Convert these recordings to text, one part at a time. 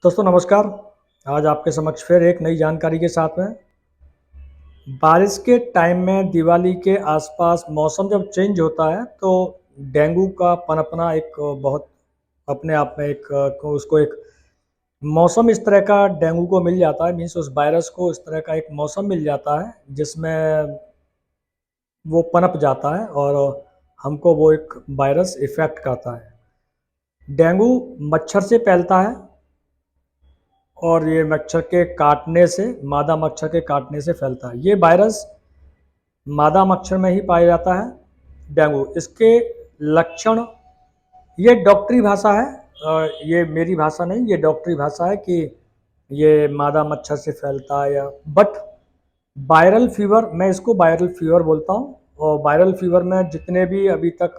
दोस्तों नमस्कार। आज आपके समक्ष फिर एक नई जानकारी के साथ में। बारिश के टाइम में दिवाली के आसपास मौसम जब चेंज होता है तो डेंगू का पनपना एक बहुत अपने आप में उसको एक मौसम इस तरह का डेंगू को मिल जाता है, मीन्स उस वायरस को इस तरह का एक मौसम मिल जाता है जिसमें वो पनप जाता है और हमको वो एक वायरस इफ़ेक्ट करता है। डेंगू मच्छर से फैलता है और ये मच्छर के काटने से, मादा मच्छर के काटने से फैलता है। ये वायरस मादा मच्छर में ही पाया जाता है, डेंगू। इसके लक्षण, ये डॉक्टरी भाषा है, ये मेरी भाषा नहीं, ये डॉक्टरी भाषा है कि ये मादा मच्छर से फैलता है या बट वायरल फीवर, मैं इसको वायरल फीवर बोलता हूँ। और वायरल फीवर में जितने भी अभी तक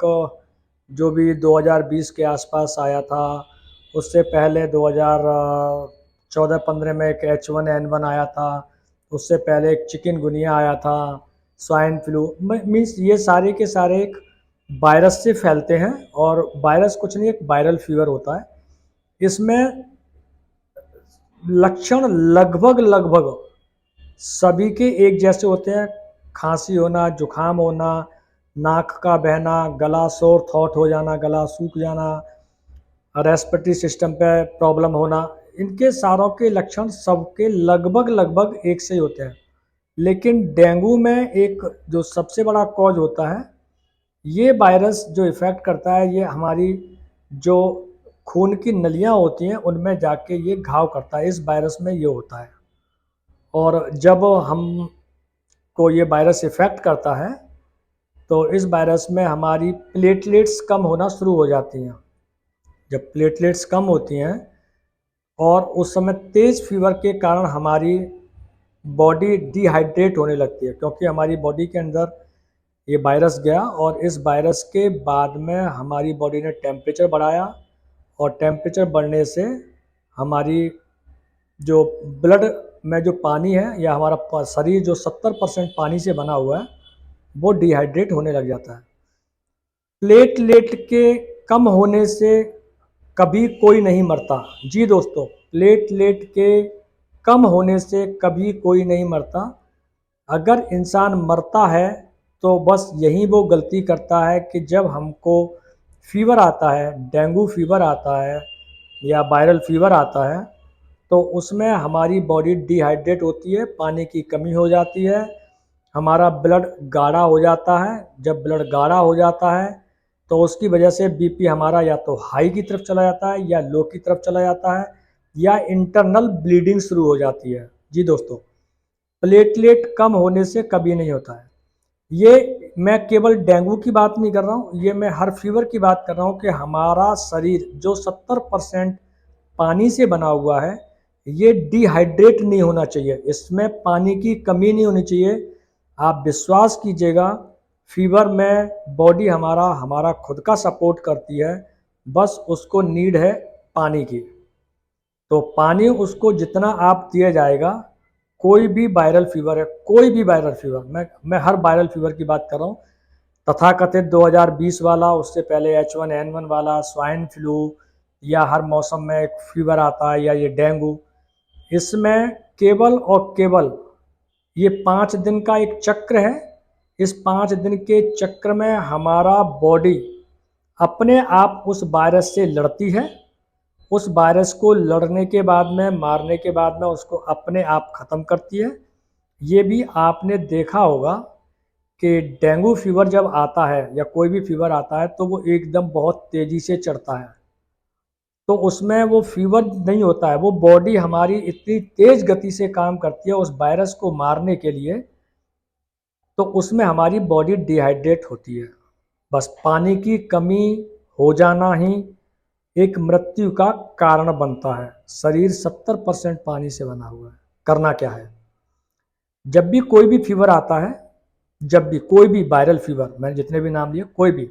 जो भी 2020 के आसपास आया था, उससे पहले 2014-15 में एक H1N1 आया था, उससे पहले एक चिकनगुनिया आया था, स्वाइन फ्लू, मीन्स ये सारे के सारे एक वायरस से फैलते हैं। और वायरस कुछ नहीं, एक वायरल फीवर होता है। इसमें लक्षण लगभग लगभग सभी के एक जैसे होते हैं। खांसी होना, जुखाम होना, नाक का बहना, गला सॉर थ्रोट हो जाना, गला सूख जाना, रेस्पिरेटरी सिस्टम पे प्रॉब्लम होना, इनके सारों के लक्षण सबके लगभग लगभग एक से ही होते हैं। लेकिन डेंगू में एक जो सबसे बड़ा कॉज होता है, ये वायरस जो इफ़ेक्ट करता है, ये हमारी जो खून की नलियाँ होती हैं उनमें जाके ये घाव करता है। इस वायरस में ये होता है। और जब हम को ये वायरस इफ़ेक्ट करता है तो इस वायरस में हमारी प्लेटलेट्स कम होना शुरू हो जाती हैं। जब प्लेटलेट्स कम होती हैं और उस समय तेज़ फीवर के कारण हमारी बॉडी डिहाइड्रेट होने लगती है, क्योंकि हमारी बॉडी के अंदर ये वायरस गया और इस वायरस के बाद में हमारी बॉडी ने टेम्परेचर बढ़ाया और टेम्परेचर बढ़ने से हमारी जो ब्लड में जो पानी है या हमारा शरीर जो 70% पानी से बना हुआ है वो डिहाइड्रेट होने लग जाता है। प्लेटलेट के कम होने से कभी कोई नहीं मरता। जी दोस्तों, प्लेटलेट के कम होने से कभी कोई नहीं मरता। अगर इंसान मरता है तो बस यही वो गलती करता है कि जब हमको फीवर आता है, डेंगू फीवर आता है या वायरल फीवर आता है, तो उसमें हमारी बॉडी डिहाइड्रेट होती है, पानी की कमी हो जाती है, हमारा ब्लड गाढ़ा हो जाता है। जब ब्लड गाढ़ा हो जाता है तो उसकी वजह से बीपी हमारा या तो हाई की तरफ चला जाता है या लो की तरफ चला जाता है या इंटरनल ब्लीडिंग शुरू हो जाती है। जी दोस्तों, प्लेटलेट कम होने से कभी नहीं होता है। ये मैं केवल डेंगू की बात नहीं कर रहा हूँ, ये मैं हर फीवर की बात कर रहा हूँ कि हमारा शरीर जो 70% पानी से बना हुआ है, ये डिहाइड्रेट नहीं होना चाहिए, इसमें पानी की कमी नहीं होनी चाहिए। आप विश्वास कीजिएगा, फीवर में बॉडी हमारा हमारा खुद का सपोर्ट करती है, बस उसको नीड है पानी की। तो पानी उसको जितना आप दिया जाएगा, कोई भी वायरल फीवर है, कोई भी वायरल फीवर, मैं हर वायरल फीवर की बात कर रहा हूँ, तथाकथित 2020 वाला, उससे पहले H1N1 वाला, स्वाइन फ्लू, या हर मौसम में एक फीवर आता है या ये डेंगू, इसमें केवल और केवल ये 5 दिन का एक चक्र है। इस 5 दिन के चक्र में हमारा बॉडी अपने आप उस वायरस से लड़ती है। उस वायरस को लड़ने के बाद में, मारने के बाद में उसको अपने आप ख़त्म करती है। ये भी आपने देखा होगा कि डेंगू फीवर जब आता है या कोई भी फीवर आता है तो वो एकदम बहुत तेज़ी से चढ़ता है। तो उसमें वो फीवर नहीं होता है, वो बॉडी हमारी इतनी तेज़ गति से काम करती है उस वायरस को मारने के लिए, तो उसमें हमारी बॉडी डिहाइड्रेट होती है। बस पानी की कमी हो जाना ही एक मृत्यु का कारण बनता है। शरीर 70% पानी से बना हुआ है। करना क्या है, जब भी कोई भी फीवर आता है, जब भी कोई भी वायरल फीवर, मैंने जितने भी नाम लिए, कोई भी,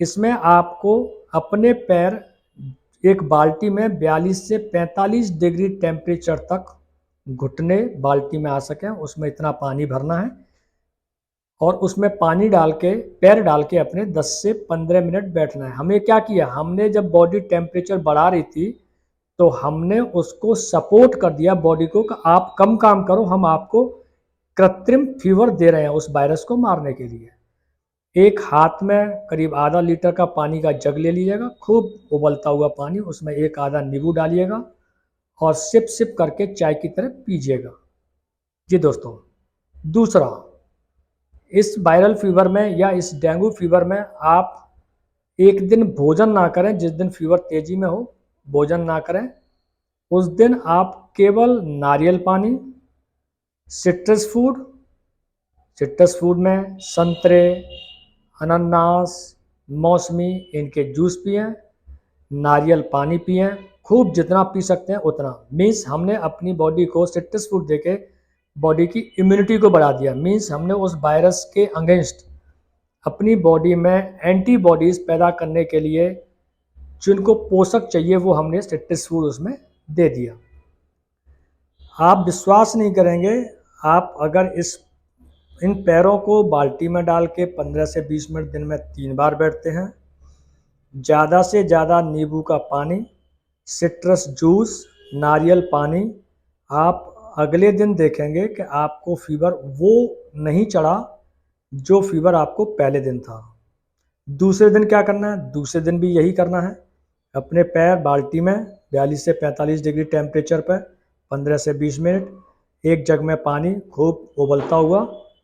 इसमें आपको अपने पैर एक बाल्टी में 42 से 45 डिग्री टेम्परेचर तक, घुटने बाल्टी में आ सकें उसमें इतना पानी भरना है और उसमें पानी डाल के, पैर डाल के अपने 10 से 15 मिनट बैठना है। हमें क्या किया, हमने जब बॉडी टेम्परेचर बढ़ा रही थी तो हमने उसको सपोर्ट कर दिया बॉडी को कि आप कम काम करो, हम आपको कृत्रिम फीवर दे रहे हैं उस वायरस को मारने के लिए। एक हाथ में करीब आधा लीटर का पानी का जग ले लीजिएगा, खूब उबलता हुआ पानी, उसमें एक आधा नींबू डालिएगा और सिप सिप करके चाय की तरह पीजिएगा। जी दोस्तों, दूसरा, इस वायरल फीवर में या इस डेंगू फीवर में आप एक दिन भोजन ना करें, जिस दिन फीवर तेजी में हो भोजन ना करें, उस दिन आप केवल नारियल पानी, सिट्रस फूड में संतरे, अनानास, मौसमी, इनके जूस पिएं, नारियल पानी पिएं, खूब जितना पी सकते हैं उतना। मीन्स हमने अपनी बॉडी को सिट्रस फूड देके बॉडी की इम्यूनिटी को बढ़ा दिया। मीन्स हमने उस वायरस के अगेंस्ट अपनी बॉडी में एंटीबॉडीज़ पैदा करने के लिए जिनको पोषक चाहिए वो हमने सिट्रस फूड उसमें दे दिया। आप विश्वास नहीं करेंगे, आप अगर इन पैरों को बाल्टी में डाल के 15 से 20 मिनट दिन में 3 बार बैठते हैं, ज़्यादा से ज़्यादा नींबू का पानी, सिट्रस जूस, नारियल पानी, आप अगले दिन देखेंगे कि आपको फीवर वो नहीं चढ़ा जो फीवर आपको पहले दिन था। दूसरे दिन क्या करना है? दूसरे दिन भी यही करना है। अपने पैर बाल्टी में 42 से 45 डिग्री टेम्परेचर पर 15 से 20 मिनट, एक जग में पानी खूब उबलता हुआ,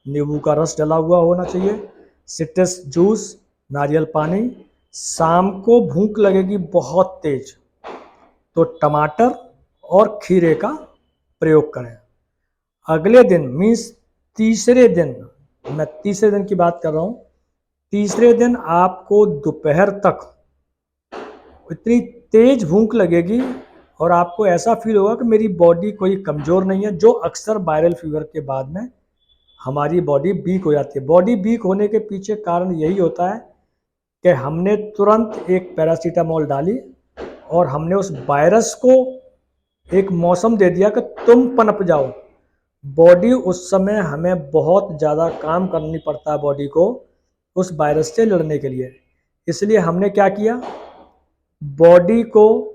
नींबू का रस डला हुआ होना चाहिए, सिट्रस जूस, नारियल पानी। शाम को भूख लगेगी बहुत तेज, तो टमाटर और खीरे का प्रयोग करें। अगले दिन मीन्स तीसरे दिन, मैं तीसरे दिन की बात कर रहा हूँ, तीसरे दिन आपको दोपहर तक इतनी तेज भूख लगेगी और आपको ऐसा फील होगा कि मेरी बॉडी कोई कमज़ोर नहीं है, जो अक्सर वायरल फीवर के बाद में हमारी बॉडी वीक हो जाती है। बॉडी वीक होने के पीछे कारण यही होता है कि हमने तुरंत एक पैरासीटामोल डाली और हमने उस वायरस को एक मौसम दे दिया कि तुम पनप जाओ। बॉडी उस समय हमें बहुत ज़्यादा काम करनी पड़ता है बॉडी को उस वायरस से लड़ने के लिए। इसलिए हमने क्या किया, बॉडी को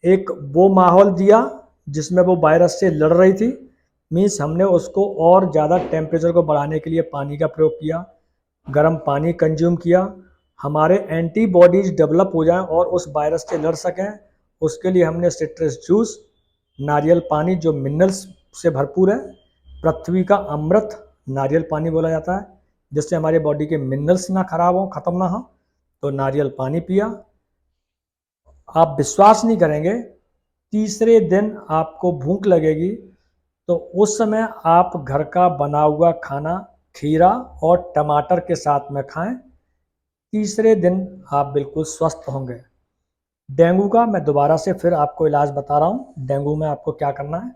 एक वो माहौल दिया जिसमें वो वायरस से लड़ रही थी। मीन्स हमने उसको और ज़्यादा टेम्परेचर को बढ़ाने के लिए पानी का प्रयोग किया, गर्म पानी कंज्यूम किया, हमारे एंटीबॉडीज़ डेवलप हो जाएं और उस वायरस से लड़ सकें। उसके लिए हमने सिट्रस जूस, नारियल पानी जो मिनरल्स से भरपूर है, पृथ्वी का अमृत नारियल पानी बोला जाता है, जिससे हमारी बॉडी के मिनरल्स ना खराब हो, ख़त्म ना हो, तो नारियल पानी पिया। आप विश्वास नहीं करेंगे, तीसरे दिन आपको भूख लगेगी तो उस समय आप घर का बना हुआ खाना खीरा और टमाटर के साथ में खाएं। तीसरे दिन आप बिल्कुल स्वस्थ होंगे। डेंगू का मैं दोबारा से फिर आपको इलाज बता रहा हूँ। डेंगू में आपको क्या करना है,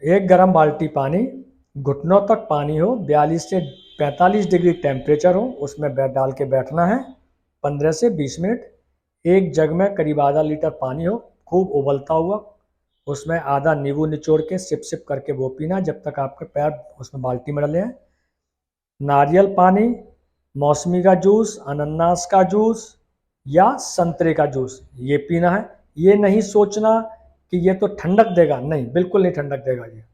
एक गर्म बाल्टी पानी, घुटनों तक पानी हो, 42 से 45 डिग्री टेम्परेचर हो, उसमें डाल के बैठना है 15 से 20 मिनट। एक जग में करीब आधा लीटर पानी हो, खूब उबलता हुआ, उसमें आधा नींबू निचोड़ के सिप सिप करके वो पीना जब तक आपके पैर उसमें बाल्टी में डले हैं। नारियल पानी, मौसमी का जूस, अनानास का जूस या संतरे का जूस ये पीना है। ये नहीं सोचना कि ये तो ठंडक देगा, नहीं, बिल्कुल नहीं ठंडक देगा ये।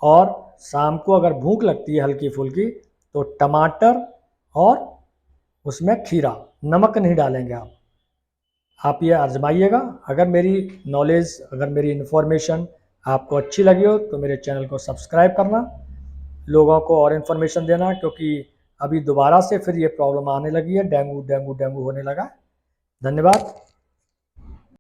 और शाम को अगर भूख लगती है हल्की फुल्की तो टमाटर और उसमें खीरा, नमक नहीं डालेंगे आप ये आजमाइएगा। अगर मेरी नॉलेज, अगर मेरी इन्फॉर्मेशन आपको अच्छी लगी हो तो मेरे चैनल को सब्सक्राइब करना, लोगों को और इन्फॉर्मेशन देना, क्योंकि अभी दोबारा से फिर ये प्रॉब्लम आने लगी है, डेंगू होने लगा। धन्यवाद।